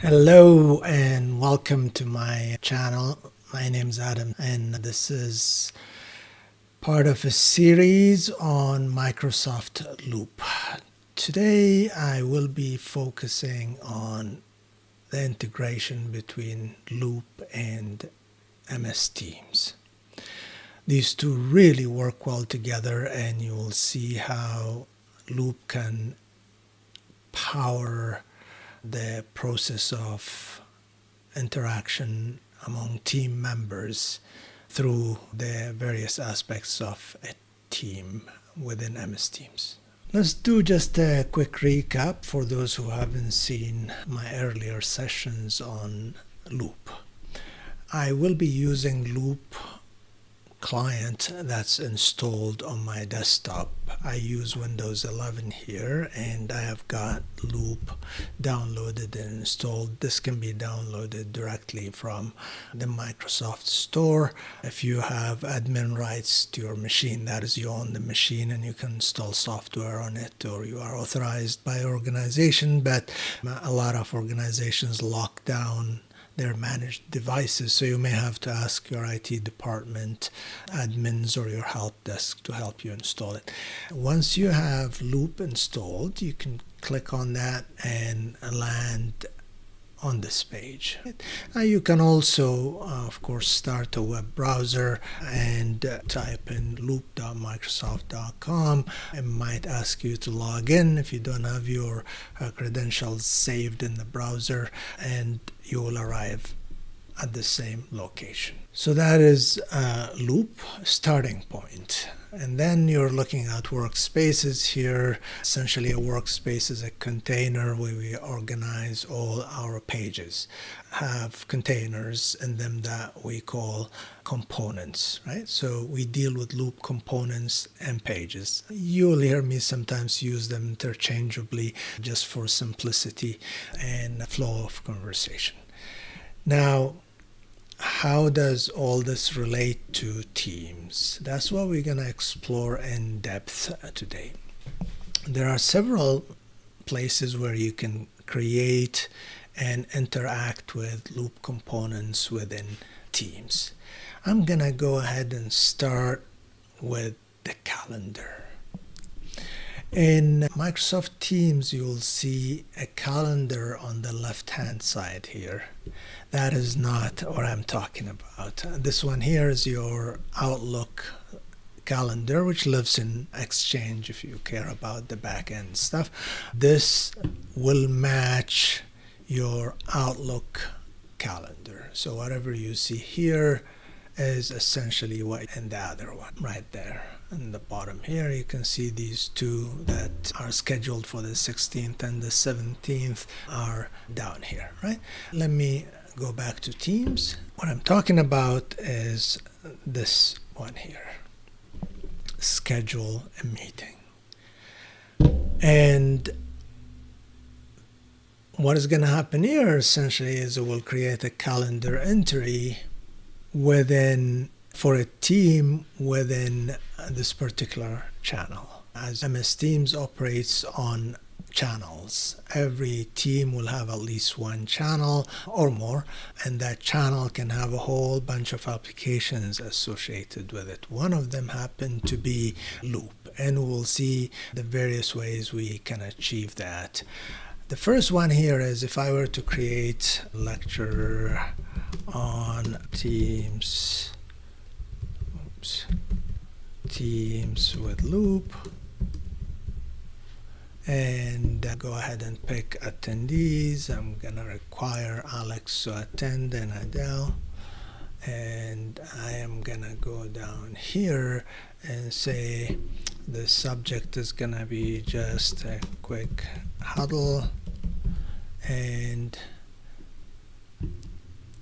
Hello and welcome to my channel. My name's Adam and this is part of a series on Microsoft Loop. Today I will be focusing on the integration between Loop and MS Teams. These two really work well together and you will see how Loop can power the process of interaction among team members through the various aspects of a team within MS Teams. Let's do just a quick recap for those who haven't seen my earlier sessions on Loop. I will be using Loop client that's installed on my desktop. I use Windows 11 here and I have got Loop downloaded and installed. This can be downloaded directly from the Microsoft Store. If you have admin rights to your machine, that is, you own the machine and you can install software on it, or you are authorized by organization, but a lot of organizations lock down their managed devices, so you may have to ask your IT department, admins, or your help desk to help you install it. Once you have Loop installed, you can click on that and land on this page. You can also, of course, start a web browser and type in loop.microsoft.com. It might ask you to log in if you don't have your credentials saved in the browser, and you will arrive at the same location. So that is Loop starting point. And then you're looking at workspaces here. Essentially, a workspace is a container where we organize all our pages. Have containers in them that we call components, right? So we deal with Loop components and pages. You'll hear me sometimes use them interchangeably just for simplicity and flow of conversation. Now, how does all this relate to Teams? That's what we're going to explore in depth today. There are several places where you can create and interact with Loop components within Teams. I'm going to go ahead and start with the calendar. In Microsoft Teams, you'll see a calendar on the left-hand side here. That is not what I'm talking about. This one here is your Outlook calendar, which lives in Exchange if you care about the back-end stuff. This will match your Outlook calendar. So whatever you see here is essentially what in the other one right there. In the bottom here you can see these two that are scheduled for the 16th and the 17th are down here, right? Let me go back to Teams. What I'm talking about is this one here. Schedule a meeting. And what is going to happen here essentially is it will create a calendar entry for a team within this particular channel. As MS Teams operates on channels, every team will have at least one channel or more, and that channel can have a whole bunch of applications associated with it. One of them happened to be Loop, and we'll see the various ways we can achieve that. The first one here is if I were to create a lecture on Teams with Loop, and go ahead and pick attendees. I'm gonna require Alex to attend and Adele, and I am gonna go down here and say the subject is gonna be just a quick huddle, and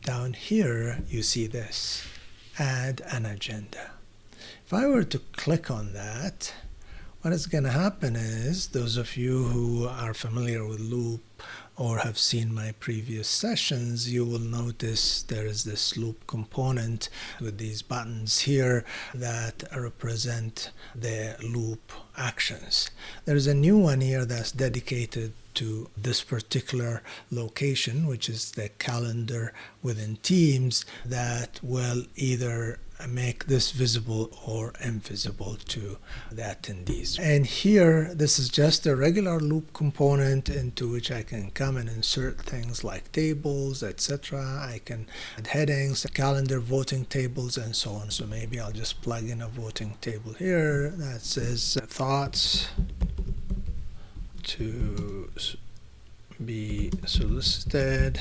down here you see this, add an agenda. If I were to click on that, what is going to happen is, those of you who are familiar with Loop or have seen my previous sessions, you will notice there is this Loop component with these buttons here that represent the Loop actions. There's a new one here that's dedicated to this particular location, which is the calendar within Teams, that will either make this visible or invisible to the attendees. And here, this is just a regular loop component into which I can come and insert things like tables, etc. I can add headings, calendar, voting tables, and so on. So maybe I'll just plug in a voting table here that says thoughts to be solicited.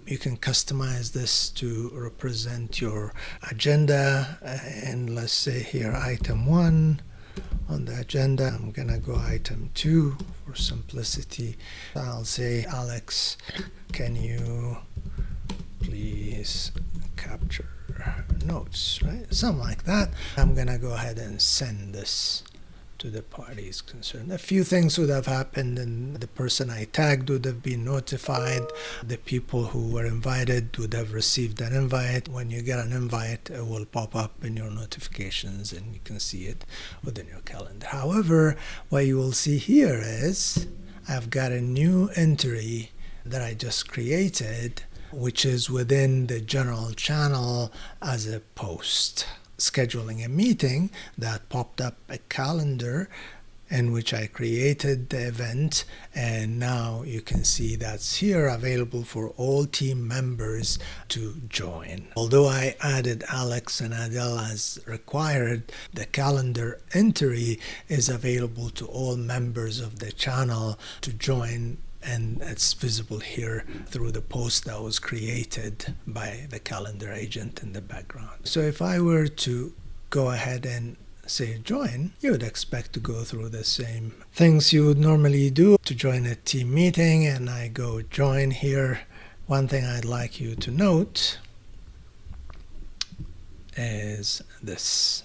You can customize this to represent your agenda, and let's say here item 1 on the agenda. I'm gonna go item 2 for simplicity. I'll say, Alex, can you please capture notes, right? Something like that. I'm gonna go ahead and send this to the parties concerned. A few things would have happened, and the person I tagged would have been notified. The people who were invited would have received an invite. When you get an invite, it will pop up in your notifications and you can see it within your calendar. However, what you will see here is I've got a new entry that I just created, which is within the general channel as a post. Scheduling a meeting that popped up a calendar in which I created the event, and now you can see that's here available for all team members to join. Although I added Alex and Adele as required, the calendar entry is available to all members of the channel to join, and it's visible here through the post that was created by the calendar agent in the background. So if I were to go ahead and say join, you would expect to go through the same things you would normally do to join a team meeting, and I go join here. One thing I'd like you to note is this.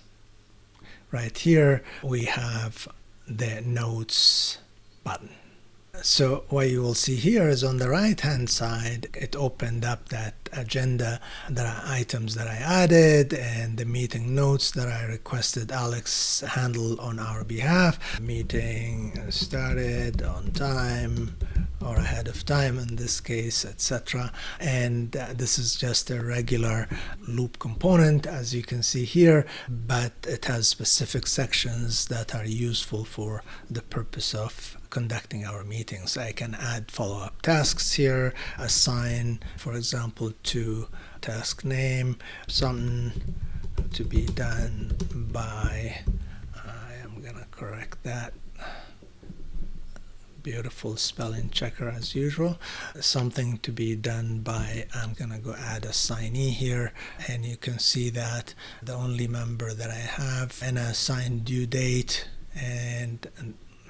Right here we have the notes button. So what you will see here is on the right hand side, it opened up that agenda. There are items that I added and the meeting notes that I requested Alex handle on our behalf. Meeting started on time or ahead of time in this case, etc. And this is just a regular loop component, as you can see here, but it has specific sections that are useful for the purpose of conducting our meetings. I can add follow-up tasks here, assign, for example, to task name, something to be done by, I am gonna correct that, beautiful spelling checker as usual, something to be done by, I'm gonna go add assignee here, and you can see that the only member that I have an assigned due date, and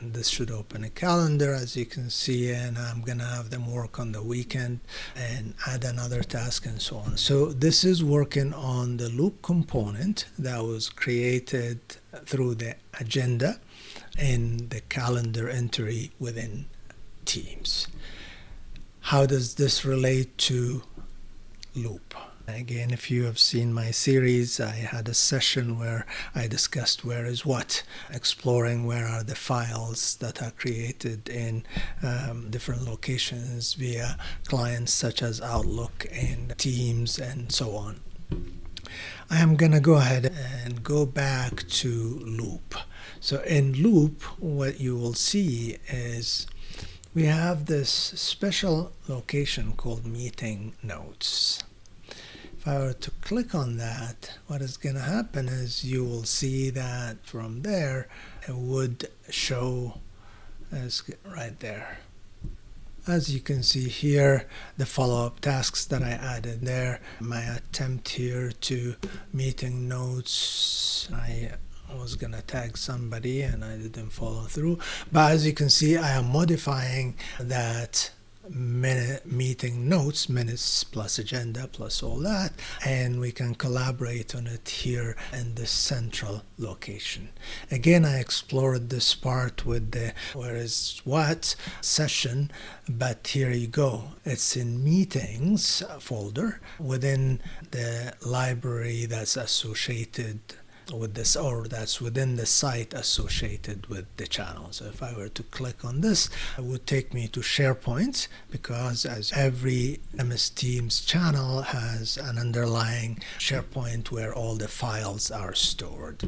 this should open a calendar, as you can see, and I'm gonna have them work on the weekend and add another task and so on. So this is working on the loop component that was created through the agenda in the calendar entry within Teams. How does this relate to loop? Again, if you have seen my series, I had a session where I discussed where is what, exploring where are the files that are created in different locations via clients such as Outlook and Teams and so on. I am going to go ahead and go back to loop. So in loop, what you will see is we have this special location called meeting notes. If I were to click on that, what is going to happen is you will see that from there it would show as right there. As you can see here, the follow-up tasks that I added there, my attempt here to meeting notes, I was going to tag somebody and I didn't follow through. But as you can see, I am modifying that meeting notes, minutes plus agenda plus all that, and we can collaborate on it here in the central location. Again, I explored this part with the where is what session, but here you go. It's in meetings folder within the library that's associated with this, or that's within the site associated with the channel. So if I were to click on this, it would take me to SharePoint, because as every MS Teams channel has an underlying SharePoint where all the files are stored.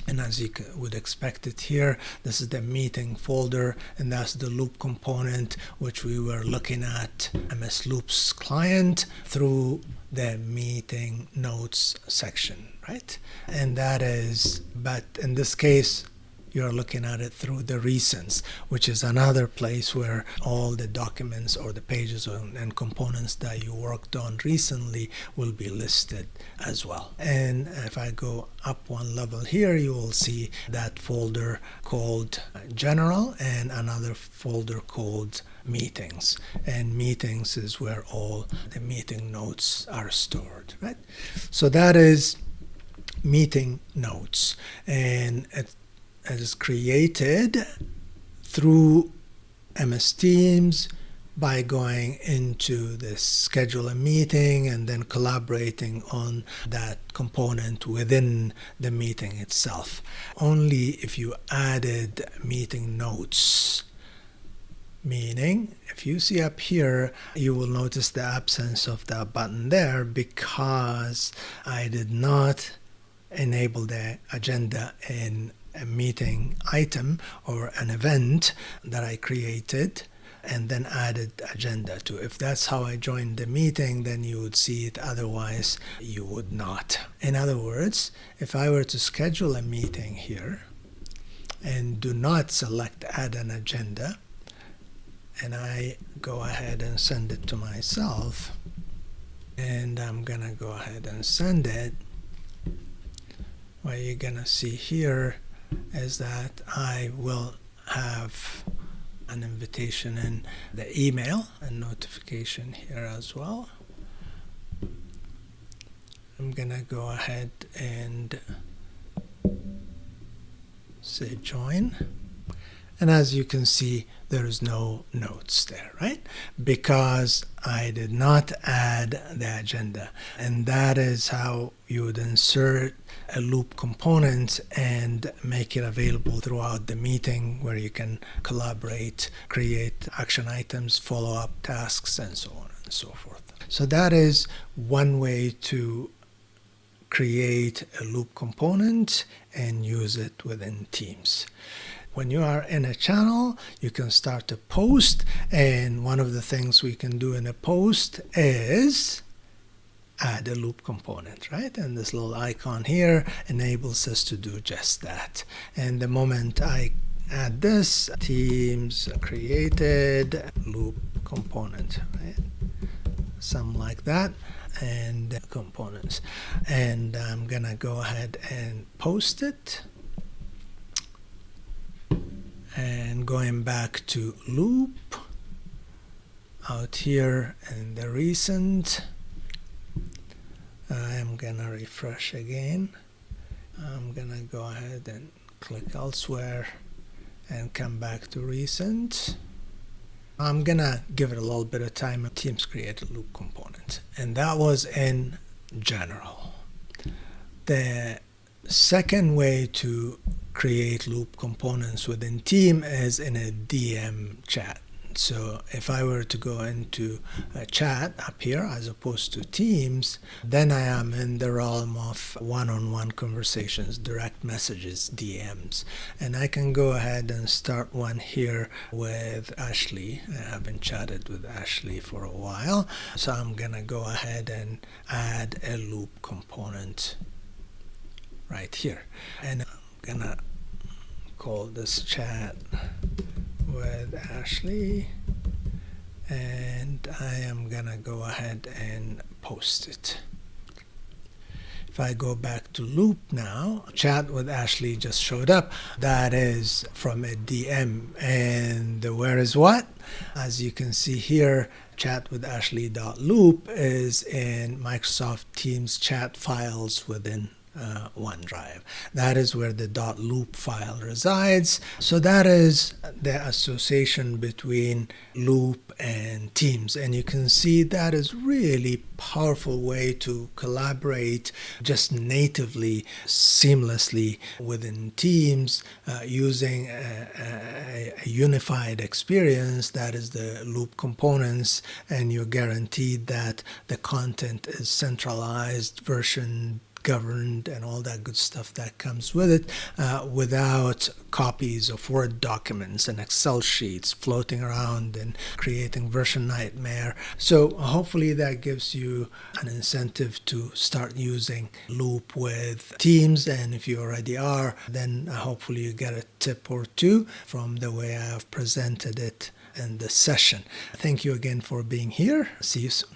And as you would expect it here, this is the meeting folder, and that's the loop component, which we were looking at MS Loops client through the meeting notes section, right? And that is, but in this case, you're looking at it through the recents, which is another place where all the documents or the pages and components that you worked on recently will be listed as well. And if I go up one level here, you will see that folder called General and another folder called Meetings. And Meetings is where all the meeting notes are stored, right? So that is meeting notes, and it is created through MS Teams by going into the schedule a meeting and then collaborating on that component within the meeting itself. Only if you added meeting notes, meaning if you see up here, you will notice the absence of that button there because I did not enable the agenda in a meeting item or an event that I created and then added agenda to. If that's how I joined the meeting, then you would see it. Otherwise, you would not. In other words, if I were to schedule a meeting here and do not select add an agenda, and I go ahead and send it to myself, and I'm gonna go ahead and send it, what you're gonna see here is that I will have an invitation in the email and notification here as well. I'm gonna go ahead and say join, and as you can see, there's no notes there, right? Because I did not add the agenda. And that is how you would insert a loop component and make it available throughout the meeting, where you can collaborate, create action items, follow up tasks, and so on and so forth. So that is one way to create a loop component and use it within Teams. When you are in a channel, you can start a post, and one of the things we can do in a post is add a loop component, right? And this little icon here enables us to do just that. And the moment I add this, Teams created loop component, right? Something like that, and components. And I'm gonna go ahead and post it. And going back to loop, out here in the recent, I'm gonna refresh again. I'm gonna go ahead and click elsewhere and come back to recent. I'm gonna give it a little bit of time. Teams create a loop component, and that was in general. The second way to create loop components within Team is in a DM chat. So if I were to go into a chat up here as opposed to Teams, then I am in the realm of one-on-one conversations, direct messages, DMs. And I can go ahead and start one here with Ashley. I haven't chatted with Ashley for a while. So I'm gonna go ahead and add a loop component right here. And I'm gonna call this chat with Ashley, and I am gonna go ahead and post it. If I go back to loop now, chat with Ashley just showed up. That is from a DM, and the where is what? As you can see here, chat with Ashley.loop is in Microsoft Teams chat files within OneDrive. That is where the .loop file resides. So that is the association between Loop and Teams. And you can see that is really powerful way to collaborate just natively, seamlessly within Teams using a unified experience that is the Loop components, and you're guaranteed that the content is centralized, version governed, and all that good stuff that comes with it, without copies of Word documents and Excel sheets floating around and creating version nightmare. So hopefully that gives you an incentive to start using Loop with Teams, and if you already are, then hopefully you get a tip or two from the way I have presented it in this session. Thank you again for being here. See you soon.